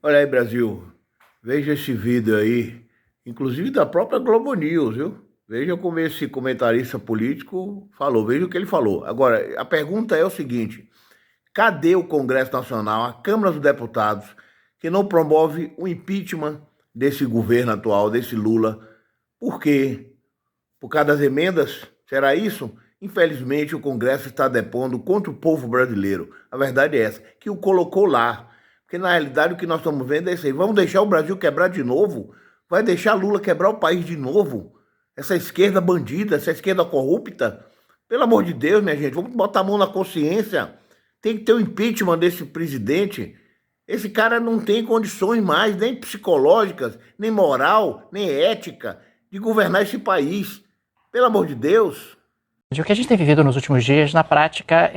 Olha aí, Brasil, veja esse vídeo aí, inclusive da própria Globo News, viu? Veja como esse comentarista político falou, veja o que ele falou. Agora, a pergunta é o seguinte: cadê o Congresso Nacional, a Câmara dos Deputados, que não promove o impeachment desse governo atual, desse Lula? Por quê? Por causa das emendas? Será isso? Infelizmente, o Congresso está depondo contra o povo brasileiro. A verdade é essa, que o colocou lá. Porque, na realidade, o que nós estamos vendo é isso aí. Vamos deixar o Brasil quebrar de novo? Vai deixar Lula quebrar o país de novo? Essa esquerda bandida, essa esquerda corrupta? Pelo amor de Deus, minha gente, vamos botar a mão na consciência. Tem que ter o impeachment desse presidente. Esse cara não tem condições mais, nem psicológicas, nem moral, nem ética, de governar esse país. Pelo amor de Deus. O que a gente tem vivido nos últimos dias, na prática,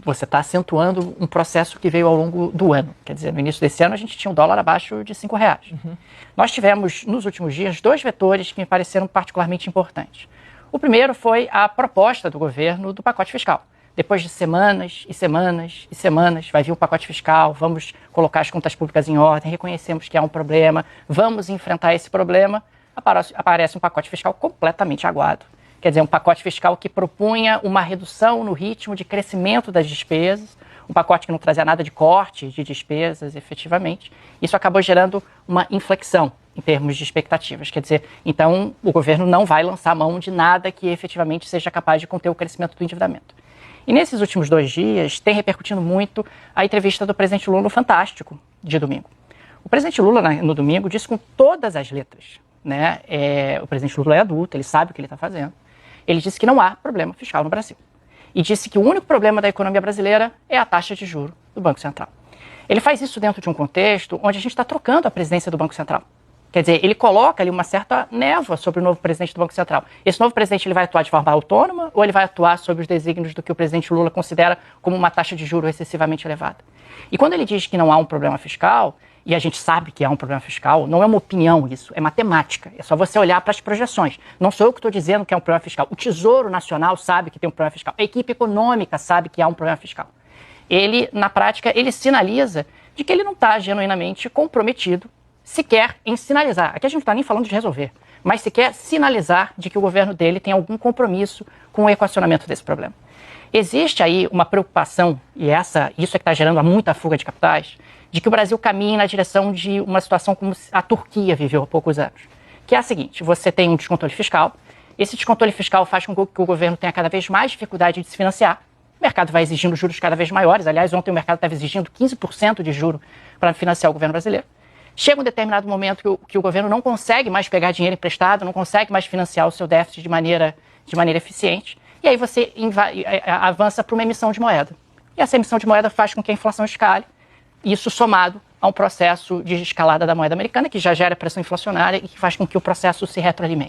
você está acentuando um processo que veio ao longo do ano. Quer dizer, no início desse ano a gente tinha um dólar abaixo de R$5. Nós tivemos, nos últimos dias, dois vetores que me pareceram particularmente importantes. O primeiro foi a proposta do governo do pacote fiscal. Depois de semanas e semanas e semanas, vai vir um pacote fiscal, vamos colocar as contas públicas em ordem, reconhecemos que há um problema, vamos enfrentar esse problema, aparece um pacote fiscal completamente aguado. Quer dizer, um pacote fiscal que propunha uma redução no ritmo de crescimento das despesas, um pacote que não trazia nada de corte de despesas, efetivamente. Isso acabou gerando uma inflexão em termos de expectativas. Quer dizer, então, o governo não vai lançar mão de nada que efetivamente seja capaz de conter o crescimento do endividamento. E nesses últimos 2 dias, tem repercutindo muito a entrevista do presidente Lula no Fantástico, de domingo. O presidente Lula, no domingo, disse com todas as letras, né? O presidente Lula é adulto, ele sabe o que ele está fazendo. Ele disse que não há problema fiscal no Brasil. E disse que o único problema da economia brasileira é a taxa de juros do Banco Central. Ele faz isso dentro de um contexto onde a gente está trocando a presidência do Banco Central. Quer dizer, ele coloca ali uma certa névoa sobre o novo presidente do Banco Central. Esse novo presidente ele vai atuar de forma autônoma ou ele vai atuar sob os desígnios do que o presidente Lula considera como uma taxa de juros excessivamente elevada? E quando ele diz que não há um problema fiscal, e a gente sabe que há um problema fiscal, não é uma opinião isso, é matemática. É só você olhar para as projeções. Não sou eu que estou dizendo que é um problema fiscal. O Tesouro Nacional sabe que tem um problema fiscal. A equipe econômica sabe que há um problema fiscal. Ele, na prática, ele sinaliza de que ele não está genuinamente comprometido sequer em sinalizar. Aqui a gente não está nem falando de resolver, mas sequer sinalizar de que o governo dele tem algum compromisso com o equacionamento desse problema. Existe aí uma preocupação, e isso é que está gerando muita fuga de capitais, de que o Brasil caminhe na direção de uma situação como a Turquia viveu há poucos anos. Que é a seguinte: você tem um descontrole fiscal, esse descontrole fiscal faz com que o governo tenha cada vez mais dificuldade de se financiar, o mercado vai exigindo juros cada vez maiores, aliás, ontem o mercado estava exigindo 15% de juros para financiar o governo brasileiro. Chega um determinado momento que o governo não consegue mais pegar dinheiro emprestado, não consegue mais financiar o seu déficit de maneira eficiente, e aí você avança para uma emissão de moeda. E essa emissão de moeda faz com que a inflação escale, isso somado a um processo de escalada da moeda americana, que já gera pressão inflacionária e que faz com que o processo se retroalimente.